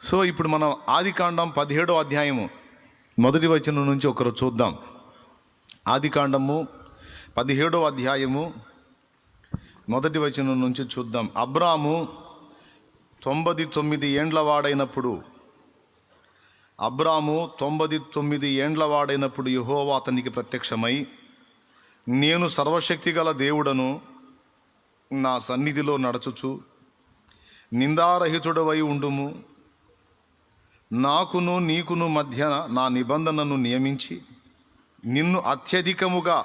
So ఇప్పుడు మనం ఆదికాండం 17వ అధ్యాయము మొదటి వచనం నుంచి ఒకరు చూద్దాం. ఆదికాండము 17వ అధ్యాయము మొదటి వచనం నుంచి చూద్దాం. అబ్రాము 99 ఏండ్ల వాడైనప్పుడు యెహోవా అతనికి ప్రత్యక్షమై, నేను సర్వశక్తి గల దేవుడను, నా సన్నిధిలో నడచుచు నిందారహితుడవై ఉండుము, నాకును నీకును మధ్య నా నిబంధనను నియమించి నిన్ను అత్యధికముగా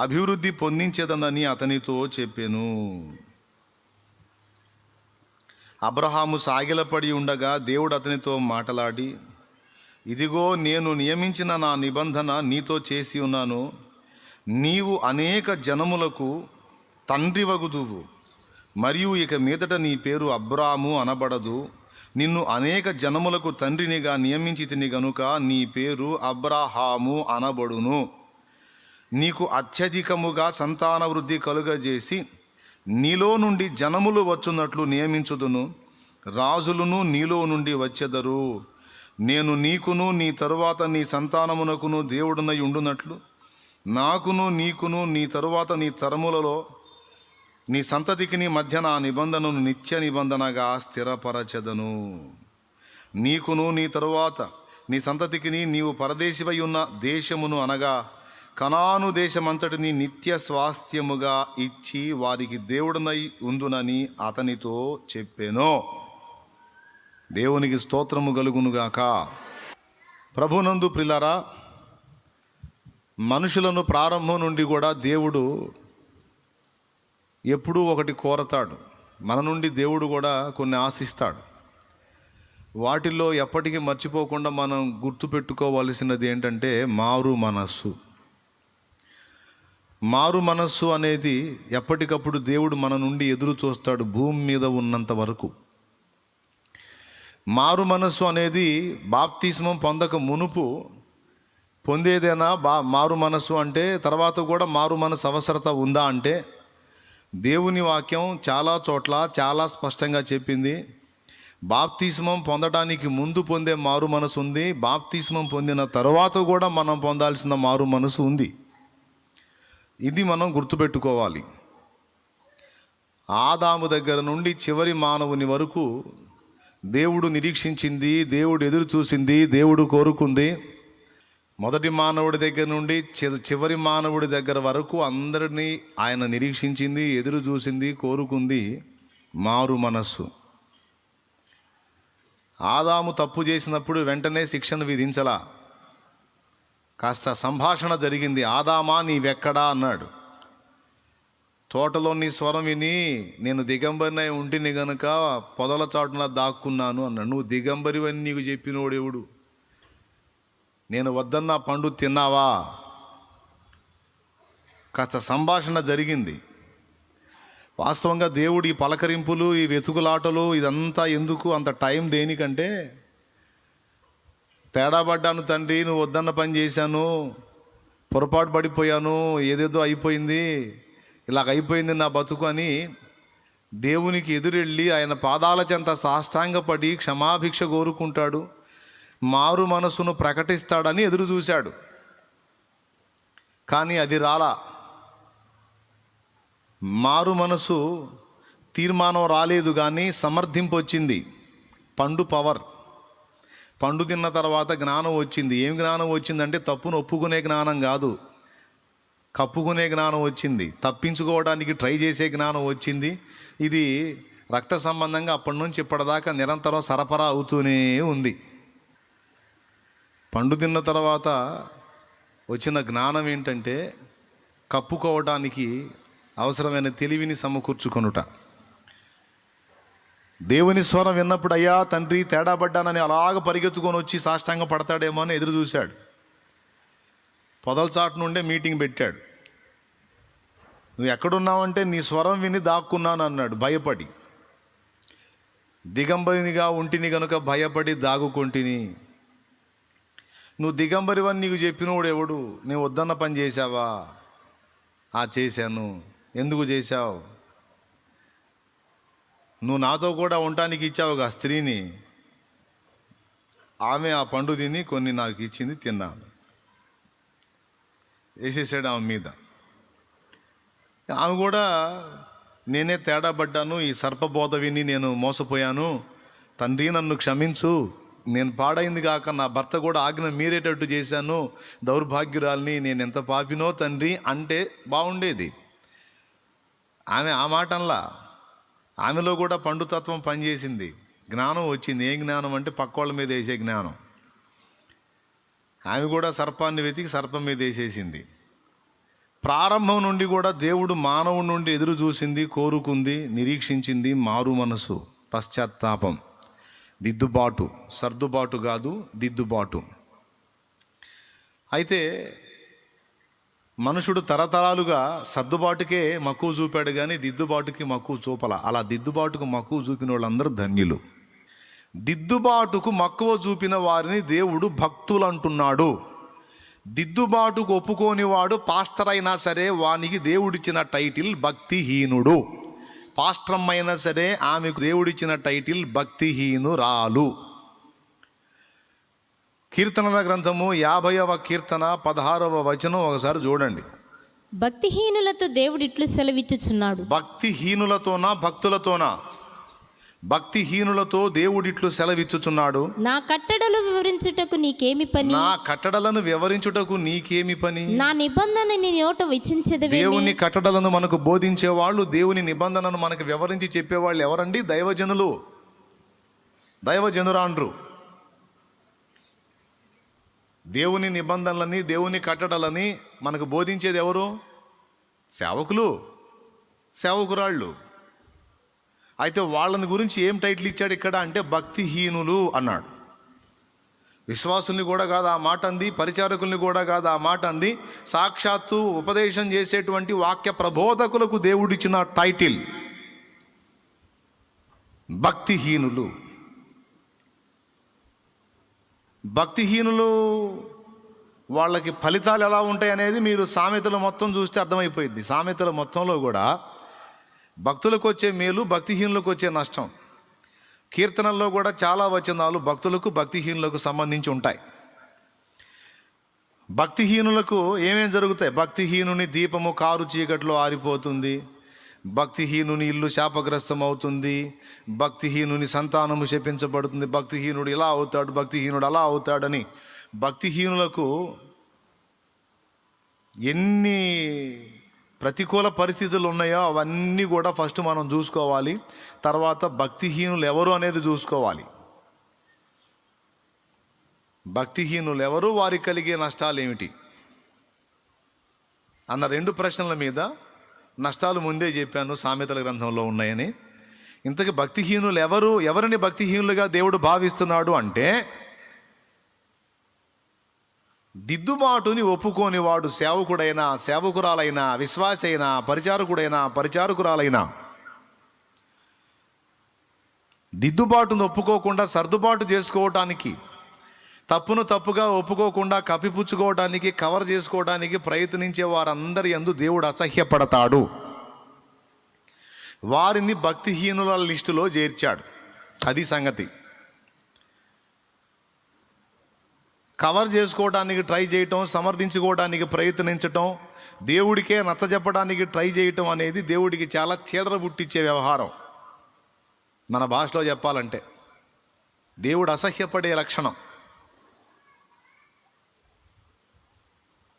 అభివృద్ధి పొందించేదనని అతనితో చెప్పెను. అబ్రహాము సాగిలపడి ఉండగా దేవుడు అతనితో మాటలాడి, ఇదిగో నేను నియమించిన నా నిబంధన నీతో చేసి ఉన్నాను. నీవు అనేక జనములకు తండ్రివగుదువు, మరియు ఇక మీదట నీ పేరు అబ్రాము అనబడదు. నిన్ను అనేక జనములకు తండ్రినిగా నియమించితిని గనుక నీ పేరు అబ్రహాము అనబడును. నీకు అత్యధికముగా సంతాన వృద్ధి కలుగజేసి నీలో నుండి జనములు వచ్చున్నట్లు నియమించుదును. రాజులను నీలో నుండి వచ్చెదరు. నేను నీకును నీ తరువాత నీ సంతానమునకును దేవుడునై ఉండునట్లు, నాకును నీకును నీ తరువాత నీ తరములలో నీ సంతతికి నీ మధ్య నా నిబంధనను నిత్య నిబంధనగా స్థిరపరచెదను. నీకును నీ తరువాత నీ సంతతికి నీవు పరదేశివై ఉన్న దేశమును అనగా కనాను దేశమంతటిని నిత్య స్వాస్థ్యముగా ఇచ్చి వారికి దేవుడునై ఉందునని అతనితో చెప్పెను. దేవునికి స్తోత్రము కలుగునుగాక. ప్రభునందు ప్రియులారా, మనుషులను ప్రారంభం నుండి కూడా దేవుడు ఎప్పుడూ ఒకటి కోరతాడు. మన నుండి దేవుడు కూడా కొన్ని ఆశిస్తాడు. వాటిల్లో ఎప్పటికీ మర్చిపోకుండా మనం గుర్తుపెట్టుకోవలసినది ఏంటంటే మారు మనస్సు అనేది ఎప్పటికప్పుడు దేవుడు మన నుండి ఎదురు చూస్తాడు భూమి మీద ఉన్నంత వరకు. మారు మనస్సు అనేది బాప్తిస్మం పొందక మునుపు పొందేదేనా మారు మనస్సు అంటే? తర్వాత కూడా మారు మనసు అవసరత ఉందా అంటే, దేవుని వాక్యం చాలా చోట్ల చాలా స్పష్టంగా చెప్పింది. బాప్తిస్మం పొందడానికి ముందు పొందే మారు మనసు ఉంది, బాప్తిస్మం పొందిన తర్వాత కూడా మనం పొందాల్సిన మారు మనసు ఉంది. ఇది మనం గుర్తుపెట్టుకోవాలి. ఆదాము దగ్గర నుండి చివరి మానవుని వరకు దేవుడు నిరీక్షించింది, దేవుడు ఎదురు చూసింది, దేవుడు కోరుకుంది. మొదటి మానవుడి దగ్గర నుండి చివరి మానవుడి దగ్గర వరకు అందరినీ ఆయన నిరీక్షించింది, ఎదురు చూసింది, కోరుకుంది మారు మనస్సు. ఆదాము తప్పు చేసినప్పుడు వెంటనే శిక్షను విధించలా. కాస్త సంభాషణ జరిగింది. ఆదామా నీవెక్కడా అన్నాడు. తోటలో నీ స్వరం విని నేను దిగంబరినై ఉంటిని గనుక పొదల చాటున దాక్కున్నాను అన్నాడు. నువ్వు దిగంబరివని నీకు చెప్పినోడెవడు? నేను వద్దన్న పండు తిన్నావా? కాస్త సంభాషణ జరిగింది. వాస్తవంగా దేవుడు ఈ పలకరింపులు, ఈ వెతుకులాటలు, ఇదంతా ఎందుకు? అంత టైం దేనికంటే, తేడా పడ్డాను తండ్రి, నువ్వు వద్దన్న పని చేశాను, పొరపాటు పడిపోయాను, ఏదేదో అయిపోయింది, ఇలాగ అయిపోయింది నా బతుకు అని దేవునికి ఎదురెళ్ళి ఆయన పాదాల చెంత సాష్టాంగపడి క్షమాభిక్ష కోరుకుంటాడు, మారు మనసును ప్రకటిస్తాడని ఎదురు చూశాడు. కానీ అది రాలా. మారు మనసు తీర్మానం రాలేదు, కానీ సమర్థింపు వచ్చింది. పండు తిన్న తర్వాత జ్ఞానం వచ్చింది. ఏం జ్ఞానం వచ్చిందంటే తప్పును ఒప్పుకునే జ్ఞానం కాదు, కప్పుకునే జ్ఞానం వచ్చింది. తప్పించుకోవడానికి ట్రై చేసే జ్ఞానం వచ్చింది. ఇది రక్త సంబంధంగా అప్పటి నుంచి ఇప్పటిదాకా నిరంతరం సరఫరా అవుతూనే ఉంది. పండు తిన్న తర్వాత వచ్చిన జ్ఞానం ఏంటంటే కప్పుకోవడానికి అవసరమైన తెలివిని సమకూర్చుకొనుట. దేవుని స్వరం విన్నప్పుడు అయ్యా తండ్రి తేడా పడ్డానని అలాగ పరిగెత్తుకొని వచ్చి సాష్టాంగ పడతాడేమో అని ఎదురు చూశాడు. పొదల చాటు నుండే మీటింగ్ పెట్టాడు. నువ్వు ఎక్కడున్నావంటే నీ స్వరం విని దాక్కున్నాను అన్నాడు భయపడి. దిగంబరినిగా ఉంటిని గనుక భయపడి దాగుకొంటిని. నువ్వు దిగంబరివని నీకు చెప్పినోడు ఎవడు? నేను వద్దన్న పని చేశావా? చేశాను. ఎందుకు చేశావు? నువ్వు నాతో కూడా ఉండటానికి ఇచ్చావుగా స్త్రీని, ఆమె ఆ పండు తిని కొన్ని నాకు ఇచ్చింది, తిన్నాను. వేసేసాడు ఆమె మీద. ఆమె కూడా నేనే తేడా పడ్డాను, ఈ సర్పబోధ విని నేను మోసపోయాను, తండ్రి నన్ను క్షమించు, నేను పాడైంది కాక నా భర్త కూడా ఆజ్ఞ మీరేటట్టు చేశాను, దౌర్భాగ్యురాల్ని, నేను ఎంత పాపినో తండ్రి అంటే బాగుండేది. ఆమె ఆ మాట అనలా. ఆమెలో కూడా పండుతత్వం పనిచేసింది, జ్ఞానం వచ్చింది. ఏం జ్ఞానం అంటే పక్కోళ్ళ మీద వేసే జ్ఞానం. ఆమె కూడా సర్పాన్ని వెతికి సర్పం మీద వేసేసింది. ప్రారంభం నుండి కూడా దేవుడు మానవుడి నుండి ఎదురు చూసింది, కోరుకుంది, నిరీక్షించింది మారు మనసు, పశ్చాత్తాపం, దిద్దుబాటు. సర్దుబాటు కాదు, దిద్దుబాటు. అయితే మనుషుడు తరతరాలుగా సర్దుబాటుకే మక్కువ చూపాడు కానీ దిద్దుబాటుకి మక్కువ చూపల. అలా దిద్దుబాటుకు మక్కువ చూపిన వాళ్ళందరూ ధన్యులు. దిద్దుబాటుకు మక్కువ చూపిన వారిని దేవుడు భక్తులు అంటున్నాడు. దిద్దుబాటుకు ఒప్పుకోనివాడు పాస్టర్ అయినా సరే వానికి దేవుడిచ్చిన టైటిల్ భక్తిహీనుడు. పాస్టరమ్మ అయినా సరే ఆమెకు దేవుడిచ్చిన టైటిల్ భక్తిహీనురాలు. కీర్తనల గ్రంథము 50వ కీర్తన 16వ వచనం ఒకసారి చూడండి. భక్తిహీనులతో దేవుడు ఇట్లు సెలవిచ్చుచున్నాడు. భక్తిహీనులతోనా భక్తులతోనా? భక్తిహీనులతో దేవుడిట్లు సెలవిచ్చుచున్నాడు. నా కట్టడలు వివరించుటకు నీకేమి పని? నా కట్టడలను వివరించుటకు నీకేమి పని? నా నిబంధన నీ నోట విచించెదవేమి? దేవుని కట్టడలను మనకు బోధించేవాళ్ళు, దేవుని నిబంధనను మనకు వివరించి చెప్పేవాళ్ళు ఎవరండి? దైవజనులు, దైవజనురాండ్రు. దేవుని నిబంధనలని, దేవుని కట్టడలని మనకు బోధించేది ఎవరు? సేవకులు, సేవకురాళ్ళు. అయితే వాళ్ళని గురించి ఏం టైటిల్ ఇచ్చాడు ఇక్కడ అంటే భక్తిహీనులు అన్నాడు. విశ్వాసుల్ని కూడా కాదు ఆ మాట అంది, పరిచారకుల్ని కూడా కాదు ఆ మాట అంది, సాక్షాత్తు ఉపదేశం చేసేటువంటి వాక్య ప్రబోధకులకు దేవుడిచ్చిన టైటిల్ భక్తిహీనులు. భక్తిహీనులు వాళ్ళకి ఫలితాలు ఎలా ఉంటాయి అనేది మీరు సామెతలు మొత్తం చూస్తే అర్థమైపోయింది. సామెతల మొత్తంలో కూడా భక్తులకు వచ్చే మేలు, భక్తిహీనులకు వచ్చే నష్టం. కీర్తనల్లో కూడా చాలా వచనాలు భక్తులకు భక్తిహీనులకు సంబంధించి ఉంటాయి. భక్తిహీనులకు ఏమేం జరుగుతాయి? భక్తిహీనుని దీపము కారు చీకట్లో ఆరిపోతుంది, భక్తిహీనుని ఇల్లు శాపగ్రస్తం అవుతుంది, భక్తిహీనుని సంతానము శపించబడుతుంది, భక్తిహీనుడు ఇలా అవుతాడు, భక్తిహీనుడు అలా అవుతాడని భక్తిహీనులకు ఎన్ని ప్రతికూల పరిస్థితులు ఉన్నాయో అవన్నీ కూడా ఫస్ట్ మనం చూసుకోవాలి. తర్వాత భక్తిహీనులు ఎవరు అనేది చూసుకోవాలి. భక్తిహీనులు ఎవరు, వారికి కలిగే నష్టాలు ఏమిటి అన్న 2 ప్రశ్నల మీద నష్టాలు ముందే చెప్పాను, సామెతల గ్రంథంలో ఉన్నాయని. ఇంతకీ భక్తిహీనులు ఎవరు? ఎవరిని భక్తిహీనులుగా దేవుడు భావిస్తున్నాడు అంటే దిద్దుబాటుని ఒప్పుకోనివాడు, సేవకుడైనా సేవకురాలైనా, విశ్వాసి అయినా, పరిచారకుడైనా పరిచారకురాలైనా దిద్దుబాటును ఒప్పుకోకుండా సర్దుబాటు చేసుకోవటానికి, తప్పును తప్పుగా ఒప్పుకోకుండా కప్పిపుచ్చుకోవడానికి, కవర్ చేసుకోవడానికి ప్రయత్నించే వారందరి యందు దేవుడు అసహ్యపడతాడు. వారిని భక్తిహీనుల లిస్టులో చేర్చాడు. అది సంగతి. కవర్ చేసుకోవడానికి ట్రై చేయటం, సమర్థించుకోవడానికి ప్రయత్నించటం, దేవుడికే నచ్చజెప్పడానికి ట్రై చేయటం అనేది దేవుడికి చాలా చీదర పుట్టించే వ్యవహారం. మన భాషలో చెప్పాలంటే దేవుడు అసహ్యపడే లక్షణం.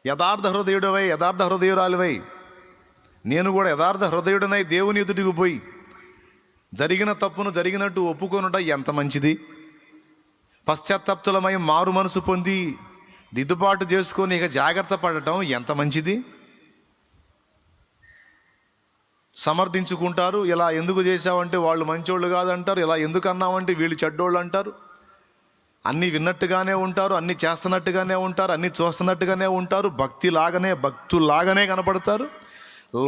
యథార్థ హృదయుడివై, యథార్థ హృదయురాలివై, నేను కూడా యథార్థ హృదయుడినై దేవుని ఎదుటికి పోయి జరిగిన తప్పును జరిగినట్టు ఒప్పుకొనుట ఎంత మంచిది. పశ్చాత్తాప్తులమై మారు మనసు పొంది దిద్దుబాటు చేసుకొని ఇక జాగ్రత్త పడటం ఎంత మంచిది. సమర్థించుకుంటారు, ఇలా ఎందుకు చేశావంటే వాళ్ళు మంచోళ్ళు కాదంటారు, ఇలా ఎందుకు అన్నావంటే వీళ్ళు చెడ్డోళ్ళు అంటారు. అన్నీ విన్నట్టుగానే ఉంటారు, అన్నీ చేస్తున్నట్టుగానే ఉంటారు, అన్నీ చూస్తున్నట్టుగానే ఉంటారు, భక్తులాగానే కనపడతారు.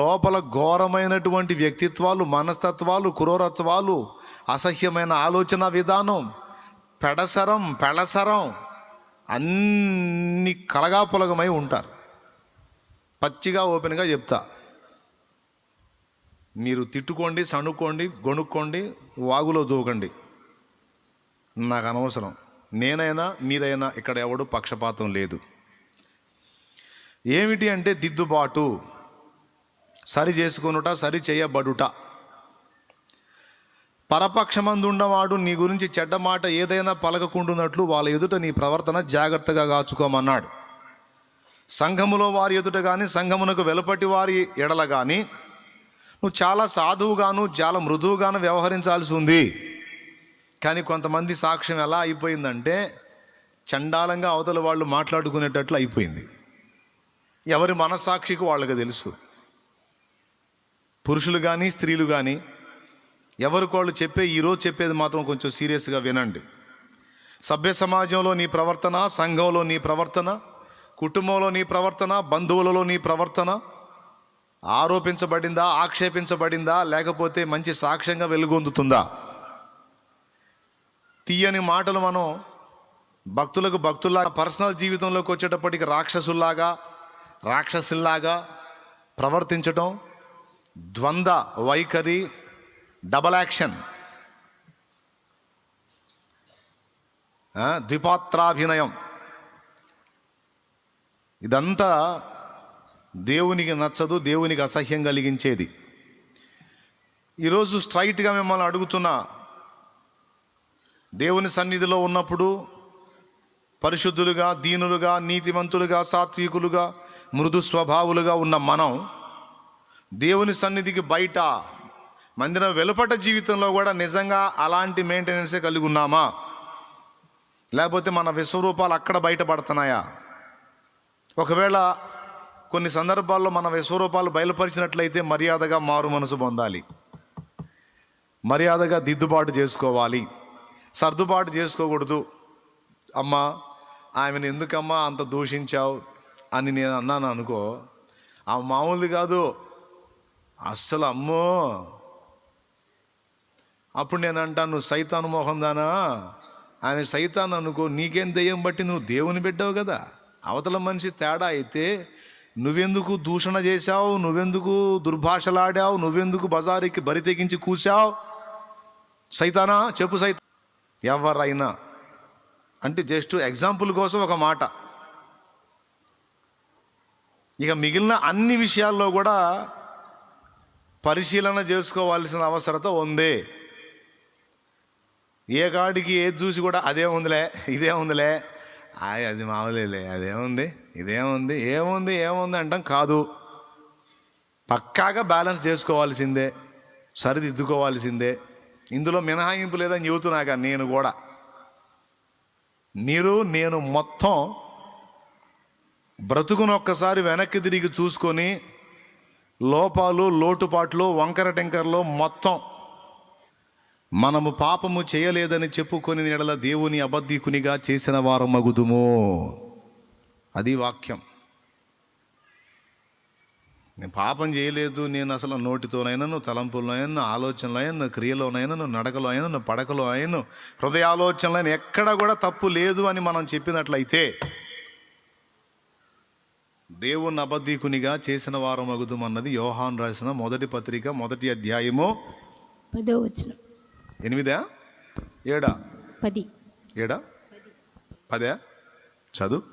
లోపల ఘోరమైనటువంటి వ్యక్తిత్వాలు, మనస్తత్వాలు, క్రూరత్వాలు, అసహ్యమైన ఆలోచన విధానం, పెళసరం అన్ని కలగాపులగమై ఉంటారు. పచ్చిగా ఓపెన్గా చెప్తా, మీరు తిట్టుకోండి, సణుక్కోండి, గొణుక్కోండి, వాగులో దూకండి, నాకు అనవసరం. నేనైనా మీరైనా ఇక్కడ ఎవడు పక్షపాతం లేదు. ఏమిటి అంటే దిద్దుబాటు, సరి చేసుకొనుట, సరి చేయబడుట. పరపక్షమందున్నవాడు నీ గురించి చెడ్డ మాట ఏదైనా పలకకుండునట్లు వాళ్ళ ఎదుట నీ ప్రవర్తన జాగ్రత్తగా కాచుకోమన్నాడు. సంఘములో వారి ఎదుట కానీ, సంఘమునకు వెలుపటి వారి ఎడల కానీ నువ్వు చాలా సాధువుగాను చాలా మృదువుగాను వ్యవహరించాల్సి ఉంది. కానీ కొంతమంది సాక్ష్యం ఎలా అయిపోయిందంటే చండాలంగా అవతల వాళ్ళు మాట్లాడుకునేటట్లు అయిపోయింది. ఎవరి మనస్సాక్షికి వాళ్ళకి తెలుసు. పురుషులు కానీ స్త్రీలు కానీ ఎవరికి వాళ్ళు ఈరోజు చెప్పేది మాత్రం కొంచెం సీరియస్గా వినండి. సభ్య సమాజంలో నీ ప్రవర్తన, సంఘంలో నీ ప్రవర్తన, కుటుంబంలో నీ ప్రవర్తన, బంధువులలో నీ ప్రవర్తన ఆరోపించబడిందా, ఆక్షేపించబడిందా, లేకపోతే మంచి సాక్ష్యంగా వెలుగొందుతుందా? తీయని మాటలు మనం భక్తుల్లాగా పర్సనల్ జీవితంలోకి వచ్చేటప్పటికి రాక్షసుల్లాగా ప్రవర్తించటం, ద్వంద్వ వైఖరి, డబల్ యాక్షన్, ద్విపాత్రాభినయం, ఇదంతా దేవునికి నచ్చదు, దేవునికి అసహ్యం కలిగించేది. ఈరోజు స్ట్రైట్గా మిమ్మల్ని అడుగుతున్నా, దేవుని సన్నిధిలో ఉన్నప్పుడు పరిశుద్ధులుగా, దీనులుగా, నీతిమంతులుగా, సాత్వికులుగా, మృదు స్వభావులుగా ఉన్న మనం దేవుని సన్నిధికి బయట మందిరం వెలుపట జీవితంలో కూడా నిజంగా అలాంటి మెయింటెనెన్సే కలిగి ఉన్నామా? లేకపోతే మన విశ్వరూపాలు అక్కడ బయటపడుతున్నాయా? ఒకవేళ కొన్ని సందర్భాల్లో మన విశ్వరూపాలు బయలుపరిచినట్లయితే మర్యాదగా మారు మనసు పొందాలి, మర్యాదగా దిద్దుబాటు చేసుకోవాలి, సర్దుబాటు చేసుకోకూడదు. అమ్మా ఆమెను ఎందుకమ్మా అంత దూషించావు అని నేను అన్నాను అనుకో, ఆ మామూలుది కాదు అస్సలు. అమ్మో, అప్పుడు నేను అంటాను, నువ్వు సైతాను మోహం దానా, ఆమె సైతాను అనుకో, నీకేం దెయ్యం బట్టి, నువ్వు దేవుని పెట్టావు కదా. అవతల మనిషి తేడా అయితే నువ్వెందుకు దూషణ చేశావు, నువ్వెందుకు దుర్భాషలాడావు, నువ్వెందుకు బజారుకి బరి తెగించి కూర్చావు? సైతానా చెప్పు. ఎవరైనా అంటే జస్ట్ ఎగ్జాంపుల్ కోసం ఒక మాట. ఇక మిగిలిన అన్ని విషయాల్లో కూడా పరిశీలన చేసుకోవాల్సిన అవసరత ఉంది. ఏ కాడికి ఏది చూసి కూడా అదే ఉందిలే, ఇదే ఉందిలే, అది మామూలేలే, అదేముంది, ఇదేముంది, ఏముంది అంటాం కాదు. పక్కాగా బ్యాలెన్స్ చేసుకోవాల్సిందే, సరిదిద్దుకోవాల్సిందే. ఇందులో మినహాయింపు లేదని చెబుతున్నాగా నేను కూడా. నేను మొత్తం బ్రతుకును ఒక్కసారి వెనక్కి తిరిగి చూసుకొని లోపాలు, లోటుపాట్లు, వంకర టెంకర్లో మొత్తం మనము పాపము చేయలేదని చెప్పుకొని ఎడల దేవుని అబద్ధీకునిగా చేసిన వారు మగుదుము. అది వాక్యం. నేను పాపం చేయలేదు, నేను అసలు నోటితోనైనా, తలంపుల్లోనైనా, ఆలోచనలో, క్రియలోనైనా, నడకలో అయినా, పడకలో అయినా, హృదయాలోచనలో ఎక్కడ కూడా తప్పు లేదు అని మనం చెప్పినట్లయితే దేవుని అబద్ధీకునిగా చేసిన వారు మగుదుము అన్నది యోహాను రాసిన మొదటి పత్రిక 1వ అధ్యాయము 10వ వచనం. 8, 7, 10, 7, 10 చదువు.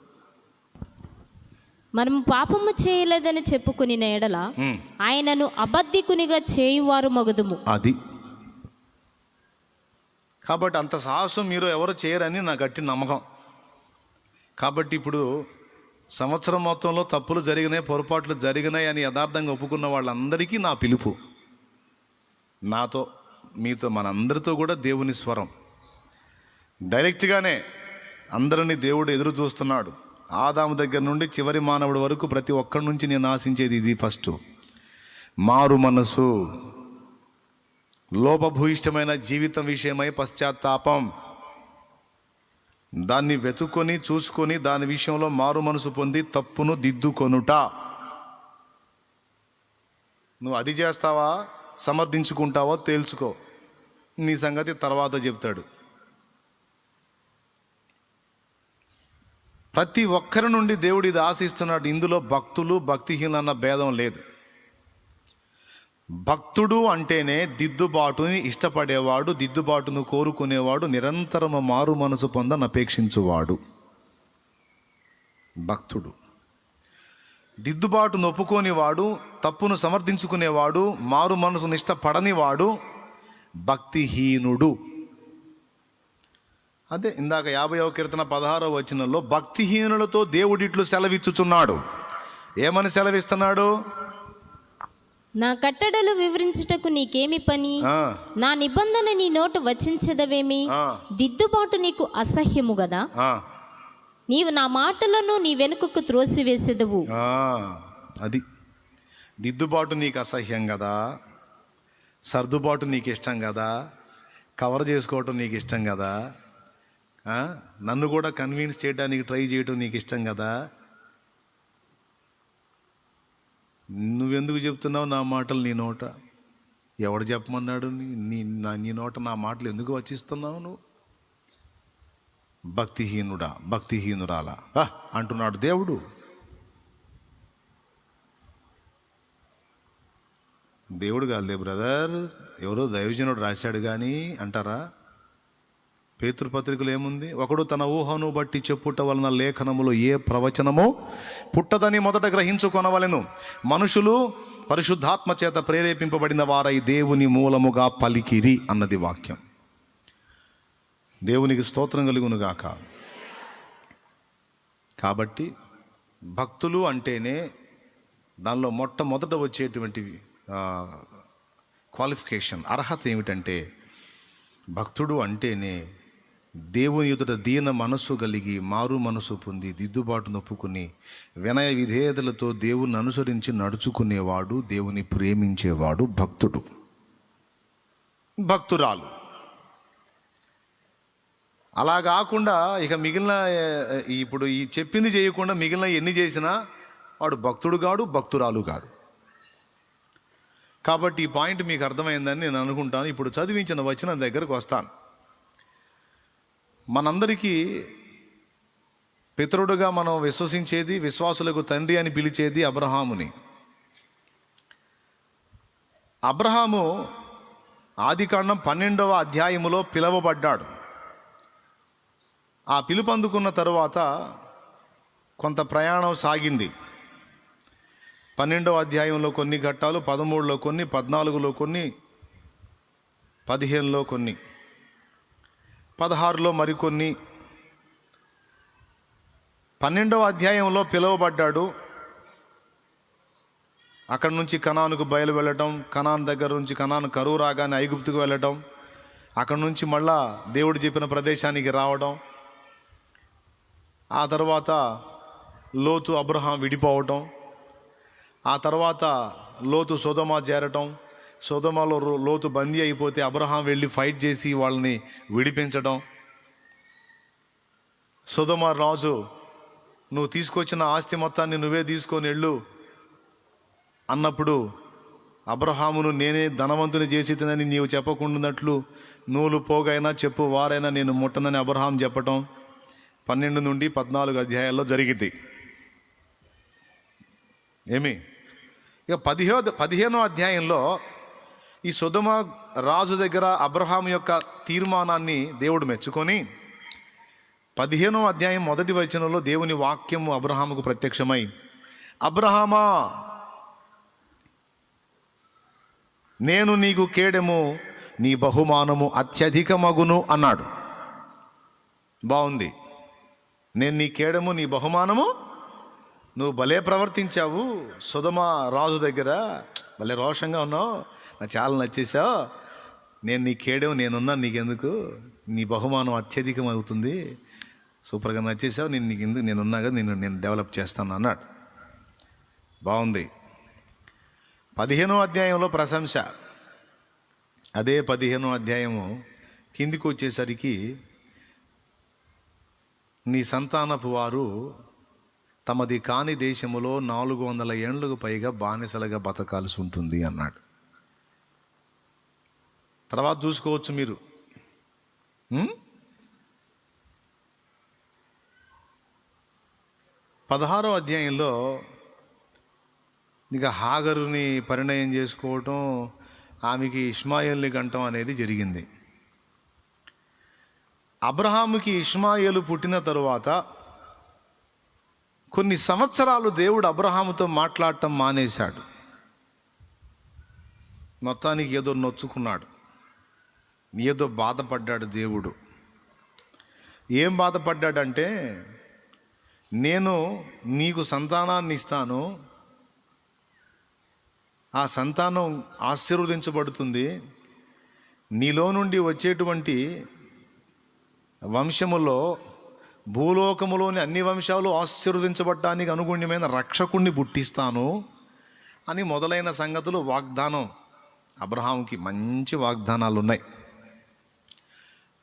మనము పాపము చేయలేదని చెప్పుకుని ఎడల ఆయనను అబద్ధికునిగా చేయువారు మగుదుము. అది కాబట్టి అంత సాహసం మీరు ఎవరు చేయరని నా గట్టి నమ్మకం. కాబట్టి ఇప్పుడు సంవత్సరం మొత్తంలో తప్పులు జరిగినాయి, పొరపాట్లు జరిగినాయి అని యథార్థంగా ఒప్పుకున్న వాళ్ళందరికీ నా పిలుపు, నాతో మీతో మనందరితో కూడా దేవుని స్వరం. డైరెక్ట్గానే అందరినీ దేవుడు ఎదురు చూస్తున్నాడు. ఆదాము దగ్గర నుండి చివరి మానవుడి వరకు ప్రతి ఒక్కరి నుంచి నేను ఆశించేది ఇది. ఫస్ట్ మారు మనసు, లోపభూయిష్టమైన జీవితం విషయమై పశ్చాత్తాపం, దాన్ని వెతుక్కొని చూసుకొని దాని విషయంలో మారు మనసు పొంది తప్పును దిద్దుకొనుట. నువ్వు అది చేస్తావా, సమర్థించుకుంటావో తేల్చుకో, నీ సంగతి తర్వాత చెప్తాడు. ప్రతి ఒక్కరి నుండి దేవుడు ఇది ఆశిస్తున్నాడు. ఇందులో భక్తులు భక్తిహీనులు అన్న భేదం లేదు. భక్తుడు అంటేనే దిద్దుబాటుని ఇష్టపడేవాడు, దిద్దుబాటును కోరుకునేవాడు, నిరంతరము మారు మనసు పొందనపేక్షించువాడు భక్తుడు. దిద్దుబాటును ఒప్పుకోనివాడు, తప్పును సమర్థించుకునేవాడు, మారు మనసును ఇష్టపడనివాడు భక్తిహీనుడు. అదే ఇందాక 50వ కీర్తన 16వ వచనంలో భక్తిహీనులతో దేవుడిట్లు సెలవిచ్చుచున్నాడు. ఏమని సెలవిస్తున్నాడు? నా కట్టడలు వివరించుటకు నీకేమి పని? నా నిబంధన నీ నోట వచించదవేమి? దిద్దుబాటు నీకు అసహ్యము గదా? నీవు నా మాటలను నీ వెనుకకు త్రోసివేసేదవు. అది దిద్దుబాటు నీకు అసహ్యం కదా, సర్దుబాటు నీకు ఇష్టం కదా, కవర్ చేసుకోవటం నీకు ఇష్టం కదా, నన్ను కూడా కన్విన్స్ చేయడానికి ట్రై చేయటం నీకు ఇష్టం కదా. నువ్వెందుకు చెప్తున్నావు నా మాటలు నీ నోట? ఎవడు చెప్పమన్నాడు? నీ నోట నా మాటలు ఎందుకు వచ్చిస్తున్నావు నువ్వు? భక్తిహీనుడా, భక్తిహీనురాలా అంటున్నాడు దేవుడు. దేవుడు కాదులే బ్రదర్, ఎవరో దైవజనుడు రాశాడు కానీ అంటారా? పేతురుపత్రికలో ఏముంది? ఒకడు తన ఊహను బట్టి చెప్పుట వలన లేఖనములో ఏ ప్రవచనమో పుట్టదని మొదట గ్రహించుకొనవలెను. మనుషులు పరిశుద్ధాత్మ చేత ప్రేరేపింపబడిన వారై దేవుని మూలముగా పలికిరి అన్నది వాక్యం. దేవునికి స్తోత్రం కలుగునుగాక. కాబట్టి భక్తులు అంటేనే దానిలో మొట్టమొదట వచ్చేటువంటి క్వాలిఫికేషన్, అర్హత ఏమిటంటే భక్తుడు అంటేనే దేవుని ఎదుట దీన మనస్సు కలిగి, మారు మనసు పొంది, దిద్దుబాటు నొప్పుకుని, వినయ విధేయతలతో దేవుని అనుసరించి నడుచుకునేవాడు, దేవుని ప్రేమించేవాడు భక్తుడు. భక్తురాలు అలా కాకుండా ఇక మిగిలిన ఇప్పుడు ఈ చెప్పింది చేయకుండా మిగిలిన ఎన్ని చేసినా వాడు భక్తుడు కాడు, భక్తురాలు కాదు. కాబట్టి ఈ పాయింట్ మీకు అర్థమైందని నేను అనుకుంటాను. ఇప్పుడు చదివించిన వచనం దగ్గరకు వస్తాను. మనందరికీ పితరుడుగా మనం విశ్వసించేది, విశ్వాసులకు తండ్రి అని పిలిచేది అబ్రహాముని. అబ్రహాము ఆదికాండం 12వ అధ్యాయములో పిలువబడ్డాడు. ఆ పిలుపు అందుకున్న తరువాత కొంత ప్రయాణం సాగింది. 12వ అధ్యాయంలో కొన్ని ఘట్టాలు, 13లో కొన్ని, 14లో కొన్ని, 15లో కొన్ని, 16లో మరికొన్ని. 12వ అధ్యాయంలో పిలువబడ్డాడు. అక్కడి నుంచి కనానుకు బయలు వెళ్ళటం, కనాన్ దగ్గర నుంచి కనాను కరువు రాగానే ఐగుప్తుకు వెళ్ళటం, అక్కడి నుంచి మళ్ళా దేవుడు చెప్పిన ప్రదేశానికి రావడం, ఆ తర్వాత లోతు అబ్రహాం విడిపోవటం, ఆ తర్వాత లోతు సొదొమ చేరటం, సొదొమలో లోతు బందీ అయిపోతే అబ్రహాం వెళ్ళి ఫైట్ చేసి వాళ్ళని విడిపించడం, సొదొమ రాజు నువ్వు తీసుకొచ్చిన ఆస్తి మొత్తాన్ని నువ్వే తీసుకొని వెళ్ళు అన్నప్పుడు అబ్రహామును నేనే ధనవంతుని చేసేదని నీవు చెప్పకుండానట్లు నూలు పోగైనా చెప్పు వారైనా నేను ముట్టనని అబ్రహాం చెప్పటం 12 నుండి 14 అధ్యాయాల్లో జరిగింది. ఏమి ఇక 15వ అధ్యాయంలో ఈ సొదొమ రాజు దగ్గర అబ్రహాం యొక్క తీర్మానాన్ని దేవుడు మెచ్చుకొని 15వ అధ్యాయం 1వ వచనంలో దేవుని వాక్యము అబ్రహాముకు ప్రత్యక్షమై, అబ్రహామా నేను నీకు కేడెము, నీ బహుమానము అత్యధికమగును అన్నాడు. బాగుంది. నేను నీ కేడము, నీ బహుమానము. నువ్వు భలే ప్రవర్తించావు సొదొమ రాజు దగ్గర, భలే రోషంగా ఉన్నావు, నాకు చాలా నచ్చేసావు. నేను నీ కేడము, నేనున్నా, నీకెందుకు, నీ బహుమానం అత్యధికం అవుతుంది, సూపర్గా నచ్చేసావు, నేను నీకు ఎందుకు, నేనున్నా కదా, నేను డెవలప్ చేస్తాను అన్నాడు. బాగుంది. 15వ అధ్యాయంలో ప్రశంస. అదే 15వ అధ్యాయము కిందికి వచ్చేసరికి నీ సంతానపు వారు తమది కాని దేశములో 400 ఏండ్లకు పైగా బానిసలుగా బతకాల్సి ఉంటుంది అన్నాడు. తర్వాత చూసుకోవచ్చు మీరు. 16వ అధ్యాయంలో ఇక హాగరుని పరిణయం చేసుకోవటం, ఆమెకి ఇష్మాయేల్ని గంటం అనేది జరిగింది. అబ్రహాముకి ఇష్మాయేలు పుట్టిన తరువాత కొన్ని సంవత్సరాలు దేవుడు అబ్రహాముతో మాట్లాడటం మానేశాడు. మొత్తానికి ఏదో నొచ్చుకున్నాడు, ఏదో బాధపడ్డాడు దేవుడు. ఏం బాధపడ్డాడంటే, నేను నీకు సంతానాన్ని ఇస్తాను, ఆ సంతానం ఆశీర్వదించబడుతుంది, నీలో నుండి వచ్చేటువంటి వంశములో భూలోకములోని అన్ని వంశాలు ఆశీర్వదించబడటానికి అనుగుణ్యమైన రక్షకుణ్ణి పుట్టిస్తాను అని మొదలైన సంగతులు వాగ్దానం. అబ్రహాంకి మంచి వాగ్దానాలు ఉన్నాయి.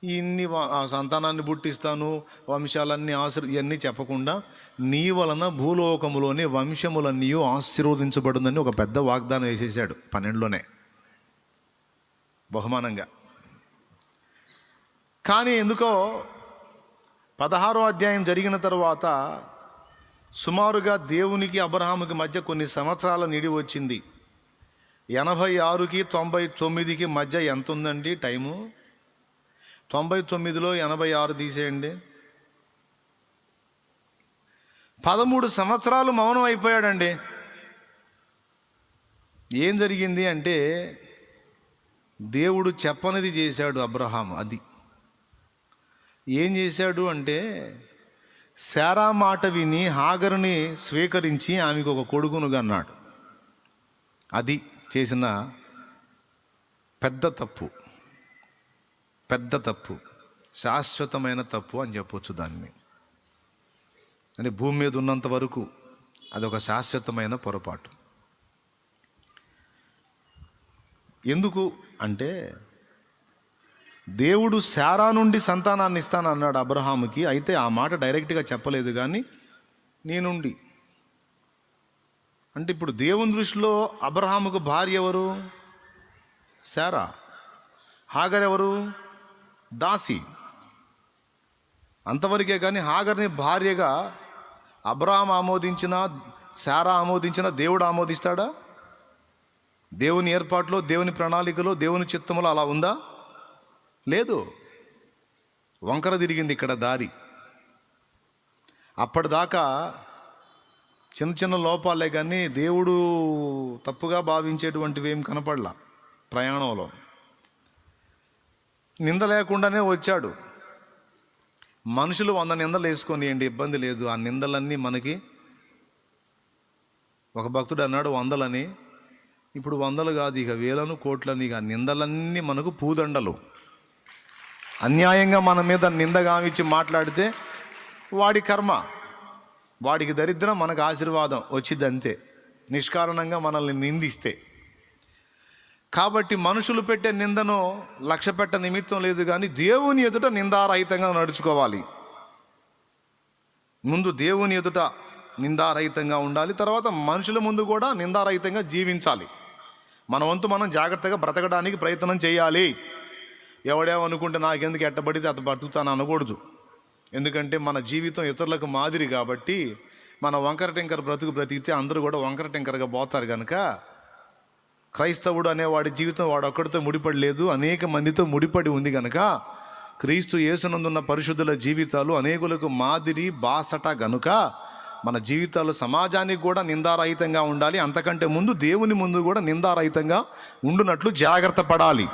ఇన్ని సంతానాన్ని పుట్టిస్తాను, వంశాలన్నీ ఇవన్నీ చెప్పకుండా నీ వలన భూలోకములోని వంశములన్నీ ఆశీర్వదించబడుందని ఒక పెద్ద వాగ్దానం వేసేసాడు 12లోనే బహుమానంగా. కానీ ఎందుకో 16వ అధ్యాయం జరిగిన తర్వాత సుమారుగా దేవునికి అబ్రహాముకి మధ్య కొన్ని సంవత్సరాల నిడి వచ్చింది. 86కి 99కి మధ్య ఎంత ఉందండి టైము? 99లో 86 తీసేయండి. 13 సంవత్సరాలు మౌనం అయిపోయాడండి. ఏం జరిగింది అంటే, దేవుడు చెప్పనిది చేశాడు అబ్రహాం. అది ఏం చేశాడు అంటే, శారా మాట విని హాగరుని స్వీకరించి ఆమెకు ఒక కొడుకును కన్నాడు. అది చేసిన పెద్ద తప్పు, శాశ్వతమైన తప్పు అని చెప్పొచ్చు దాన్ని. అంటే భూమి మీద ఉన్నంత వరకు అదొక శాశ్వతమైన పొరపాటు. ఎందుకు అంటే, దేవుడు శారా నుండి సంతానాన్ని ఇస్తానన్నాడు అబ్రహాముకి. అయితే ఆ మాట డైరెక్ట్గా చెప్పలేదు, కానీ నీ నుండి అంటే ఇప్పుడు దేవుని దృష్టిలో అబ్రహాముకు భార్య ఎవరు? శారా. హాగర్ ఎవరు? దాసి. అంతవరకే. కానీ హాగర్ని భార్యగా అబ్రహాం ఆమోదించిన, శారా ఆమోదించిన, దేవుడు ఆమోదిస్తాడా? దేవుని ఏర్పాటులో, దేవుని ప్రణాళికలో, దేవుని చిత్తములో అలా ఉందా? లేదు. వంకర తిరిగింది ఇక్కడ దారి. అప్పటిదాకా చిన్న చిన్న లోపాలే, కానీ దేవుడు తప్పుగా భావించేటువంటివి ఏం కనపడలా. ప్రయాణంలో నింద లేకుండానే వచ్చాడు. మనుషులు 100 నిందలు వేసుకొనియండి, ఇబ్బంది లేదు. ఆ నిందలన్నీ మనకి, ఒక భక్తుడు అన్నాడు 100లని, ఇప్పుడు 100 కాదు, ఇక వేలను కోట్లని. ఇక నిందలన్నీ మనకు పూదండలు. అన్యాయంగా మన మీద నిందగామిచ్చి మాట్లాడితే వాడి కర్మ, వాడికి దరిద్రం, మనకు ఆశీర్వాదం వచ్చింది అంతే, నిష్కారణంగా మనల్ని నిందిస్తే. కాబట్టి మనుషులు పెట్టే నిందను లక్ష్య పెట్ట నిమిత్తం లేదు, కానీ దేవుని ఎదుట నిందారహితంగా నడుచుకోవాలి. ముందు దేవుని ఎదుట నిందారహితంగా ఉండాలి, తర్వాత మనుషుల ముందు కూడా నిందారహితంగా జీవించాలి. మన వంతు మనం జాగ్రత్తగా బ్రతకడానికి ప్రయత్నం చేయాలి. ఎవడేమనుకుంటే నాకెందుకు ఎట్టబడితే అత బ్రతుకుతాను అనకూడదు. ఎందుకంటే మన జీవితం ఇతరులకు మాదిరి కాబట్టి, మన వంకర టెంకర బ్రతికితే అందరూ కూడా వంకర టెంకరగా పోతారు. కనుక క్రైస్తవుడు అనేవాడి జీవితం వాడు ఒక్కడితో ముడిపడి లేదు, అనేక మందితో ముడిపడి ఉంది. కనుక క్రీస్తు యేసునందున్న పరిశుద్ధుల జీవితాలు అనేకులకు మాదిరి బాసట గనుక మన జీవితాలు సమాజానికి కూడా నిందారహితంగా ఉండాలి. అంతకంటే ముందు దేవుని ముందు కూడా నిందారహితంగా ఉండునట్లు జాగ్రత్త పడాలి.